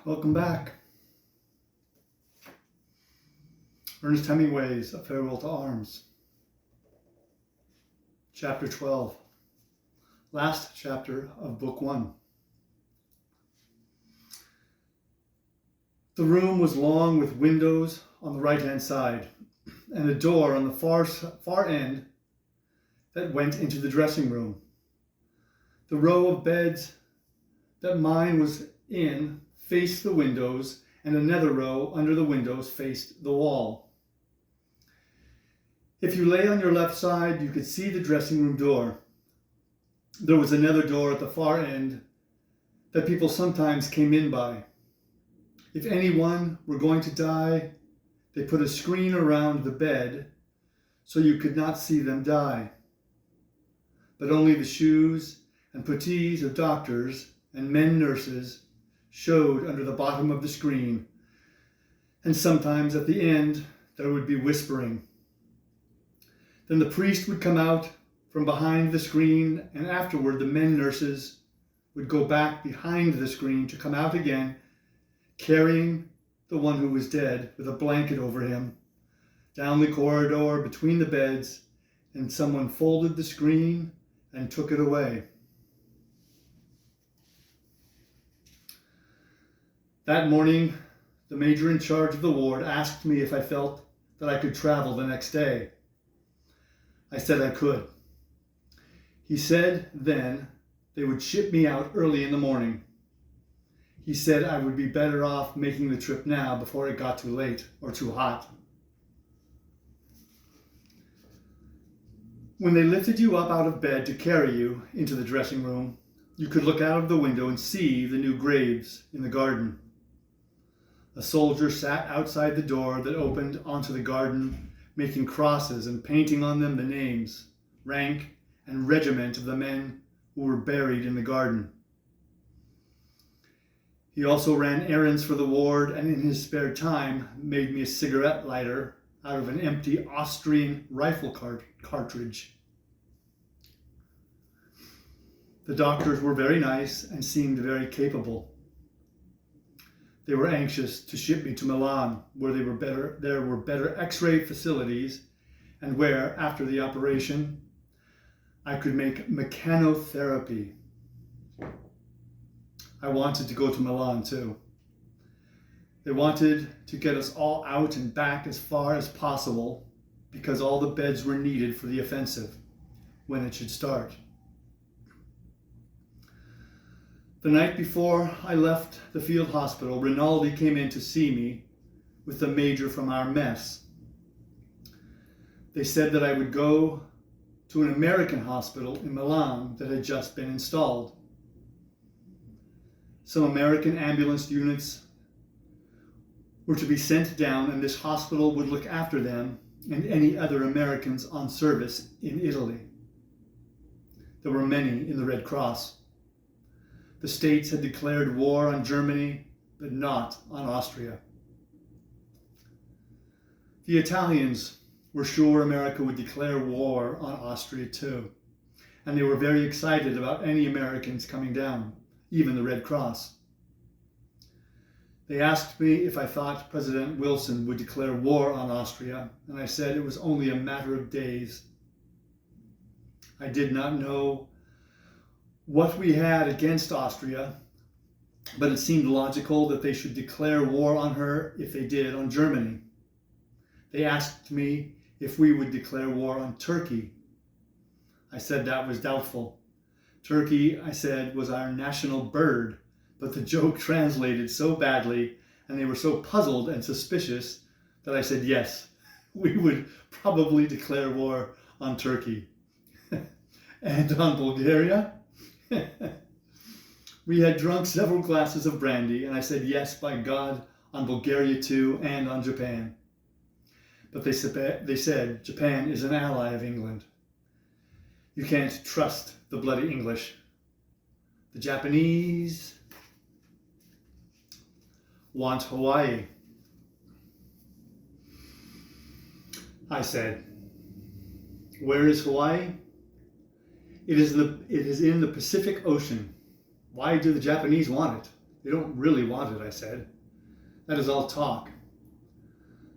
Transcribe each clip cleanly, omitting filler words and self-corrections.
Welcome back. Ernest Hemingway's A Farewell to Arms. Chapter 12. Last chapter of Book 1. The room was long with windows on the right-hand side and a door on the far end that went into the dressing room. The row of beds that mine was in faced the windows, and another row under the windows faced the wall. If you lay on your left side, you could see the dressing room door. There was another door at the far end that people sometimes came in by. If anyone were going to die, they put a screen around the bed so you could not see them die. But only the shoes and puttees of doctors and men nurses showed under the bottom of the screen, and sometimes at the end there would be whispering. Then the priest would come out from behind the screen, and afterward the men nurses would go back behind the screen to come out again, carrying the one who was dead with a blanket over him, down the corridor between the beds, and someone folded the screen and took it away. That morning, the major in charge of the ward asked me if I felt that I could travel the next day. I said I could. He said then they would ship me out early in the morning. He said I would be better off making the trip now before it got too late or too hot. When they lifted you up out of bed to carry you into the dressing room, you could look out of the window and see the new graves in the garden. A soldier sat outside the door that opened onto the garden, making crosses and painting on them the names, rank, and regiment of the men who were buried in the garden. He also ran errands for the ward, and in his spare time made me a cigarette lighter out of an empty Austrian rifle cartridge. The doctors were very nice and seemed very capable. They were anxious to ship me to Milan, where there were better X-ray facilities, and where, after the operation, I could make mechanotherapy. I wanted to go to Milan too. They wanted to get us all out and back as far as possible because all the beds were needed for the offensive when it should start. The night before I left the field hospital, Rinaldi came in to see me with the major from our mess. They said that I would go to an American hospital in Milan that had just been installed. Some American ambulance units were to be sent down, and this hospital would look after them and any other Americans on service in Italy. There were many in the Red Cross. The States had declared war on Germany, but not on Austria. The Italians were sure America would declare war on Austria too, and they were very excited about any Americans coming down, even the Red Cross. They asked me if I thought President Wilson would declare war on Austria, and I said it was only a matter of days. I did not know what we had against Austria, but it seemed logical that they should declare war on her if they did on Germany. They asked me if we would declare war on Turkey. I said that was doubtful. Turkey, I said, was our national bird, but the joke translated so badly, and they were so puzzled and suspicious that I said yes, we would probably declare war on Turkey. And on Bulgaria? We had drunk several glasses of brandy, and I said yes, by God, on Bulgaria too, and on Japan. But they said Japan is an ally of England. You can't trust the bloody English. The Japanese want Hawaii. I said, where is Hawaii? It is in the Pacific Ocean. Why do the Japanese want it? They don't really want it, I said. That is all talk.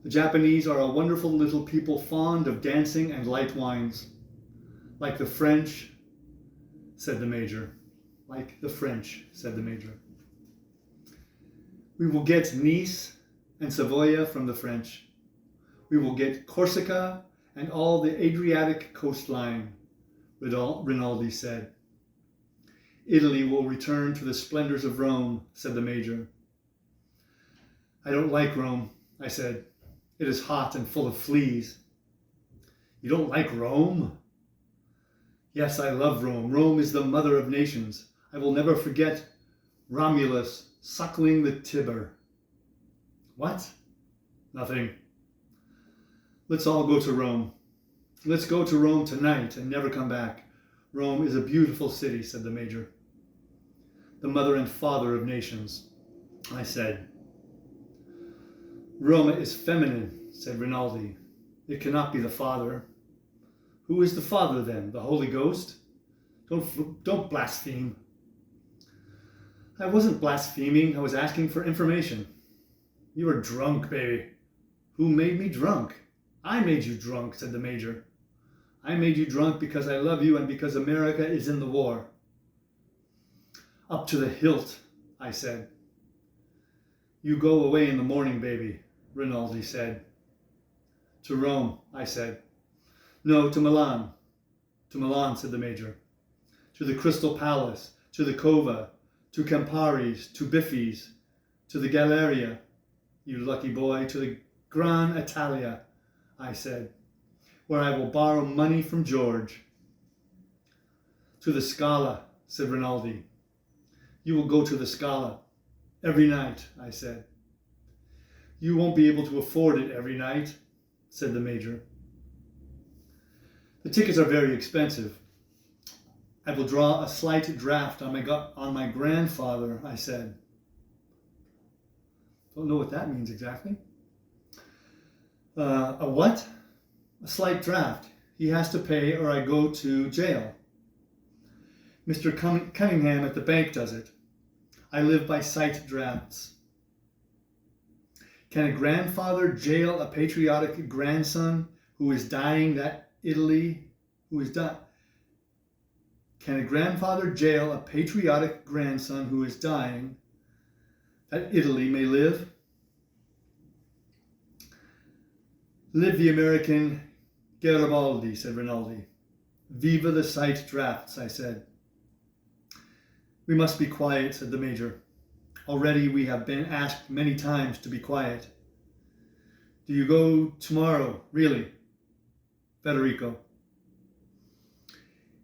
The Japanese are a wonderful little people fond of dancing and light wines. Like the French, said the Major. Like the French, said the Major. We will get Nice and Savoia from the French. We will get Corsica and all the Adriatic coastline, Rinaldi said. Italy will return to the splendors of Rome, said the Major. I don't like Rome, I said. It is hot and full of fleas. You don't like Rome? Yes, I love Rome. Rome is the mother of nations. I will never forget Romulus suckling the Tiber. What? Nothing. Let's all go to Rome. Let's go to Rome tonight and never come back. Rome is a beautiful city, said the Major. The mother and father of nations, I said. Roma is feminine, said Rinaldi. It cannot be the father. Who is the father then? The Holy Ghost? Don't blaspheme. I wasn't blaspheming. I was asking for information. You were drunk, baby. Who made me drunk? I made you drunk, said the Major. I made you drunk because I love you and because America is in the war. Up to the hilt, I said. You go away in the morning, baby, Rinaldi said. To Rome, I said. No, to Milan. To Milan, said the Major. To the Crystal Palace, to the Cova, to Campari's, to Biffi's, to the Galleria, you lucky boy, to the Gran Italia, I said, where I will borrow money from George. To the Scala, said Rinaldi. You will go to the Scala every night, I said. You won't be able to afford it every night, said the Major. The tickets are very expensive. I will draw a slight draft on my grandfather, I said. Don't know what that means exactly. A what? A slight draft. He has to pay or I go to jail. Mr. Cunningham at the bank does it. I live by sight drafts. Can a grandfather jail a patriotic grandson who is dying that Italy, Can a grandfather jail a patriotic grandson who is dying that Italy may live? Live the American Garibaldi, said Rinaldi. Viva the sight drafts, I said. We must be quiet, said the Major. Already we have been asked many times to be quiet. Do you go tomorrow, really? Federico.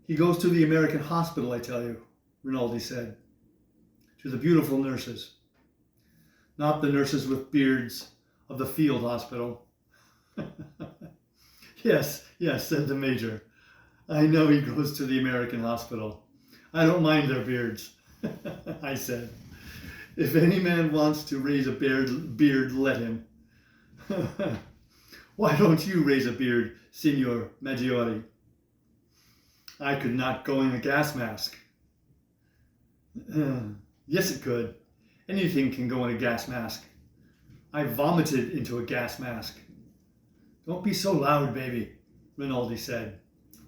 He goes to the American hospital, I tell you, Rinaldi said. To the beautiful nurses. Not the nurses with beards of the field hospital. Yes, said the Major. I know he goes to the American hospital. I don't mind their beards, I said. If any man wants to raise a beard, let him. Why don't you raise a beard, Signor Maggiore? I could not go in a gas mask. Yes, it could. Anything can go in a gas mask. I vomited into a gas mask. Don't be so loud, baby, Rinaldi said.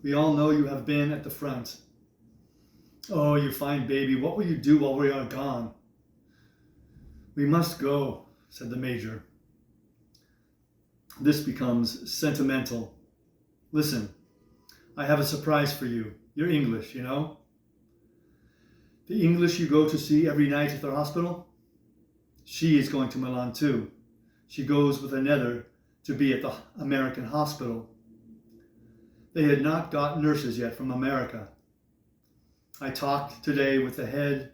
We all know you have been at the front. Oh, you fine baby, what will you do while we are gone? We must go, said the Major. This becomes sentimental. Listen, I have a surprise for you. You're English, you know? The English you go to see every night at the hospital? She is going to Milan too. She goes with another to be at the American hospital. They had not got nurses yet from America. I talked today with the head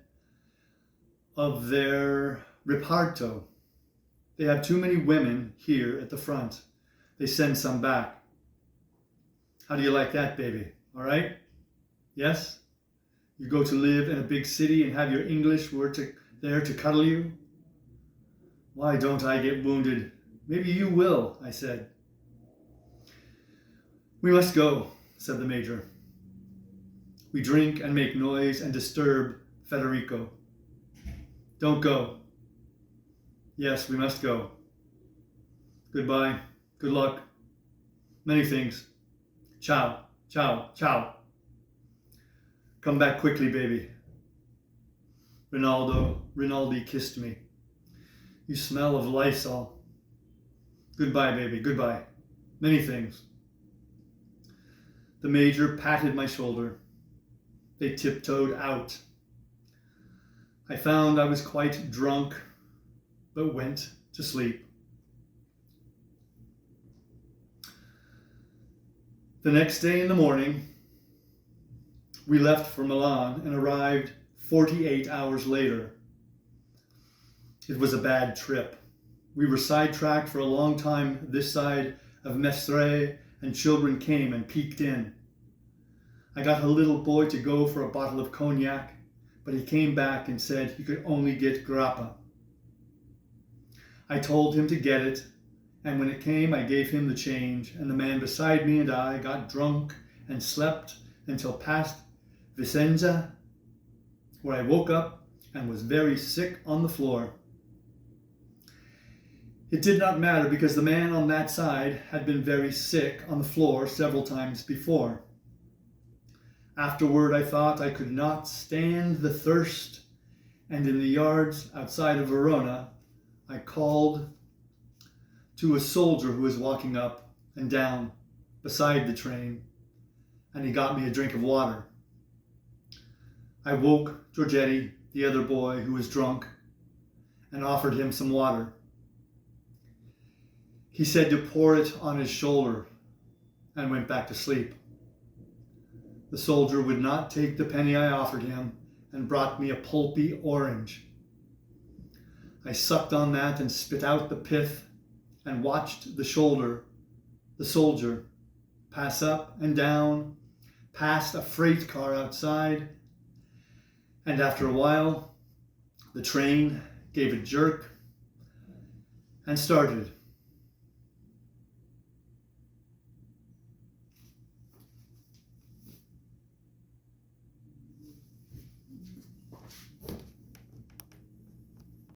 of their reparto. They have too many women here at the front. They send some back. How do you like that, baby? All right? Yes? You go to live in a big city and have your English there to cuddle you? Why don't I get wounded? Maybe you will, I said. We must go, said the Major. We drink and make noise and disturb Federico. Don't go. Yes, we must go. Goodbye. Good luck. Many things. Ciao, ciao, ciao. Come back quickly, baby. Rinaldi kissed me. You smell of Lysol. Goodbye, baby, goodbye. Many things. The major patted my shoulder. They tiptoed out. I found I was quite drunk, but went to sleep. The next day in the morning, we left for Milan and arrived 48 hours later. It was a bad trip. We were sidetracked for a long time this side of Mestre, and children came and peeked in. I got a little boy to go for a bottle of cognac, but he came back and said he could only get grappa. I told him to get it, and when it came, I gave him the change, and the man beside me and I got drunk and slept until past Vicenza, where I woke up and was very sick on the floor. It did not matter because the man on that side had been very sick on the floor several times before. Afterward, I thought I could not stand the thirst, and in the yards outside of Verona, I called to a soldier who was walking up and down beside the train, and he got me a drink of water. I woke Giorgetti, the other boy who was drunk, and offered him some water. He said to pour it on his shoulder and went back to sleep. The soldier would not take the penny I offered him and brought me a pulpy orange. I sucked on that and spit out the pith and watched the soldier pass up and down, past a freight car outside, and after a while, the train gave a jerk and started.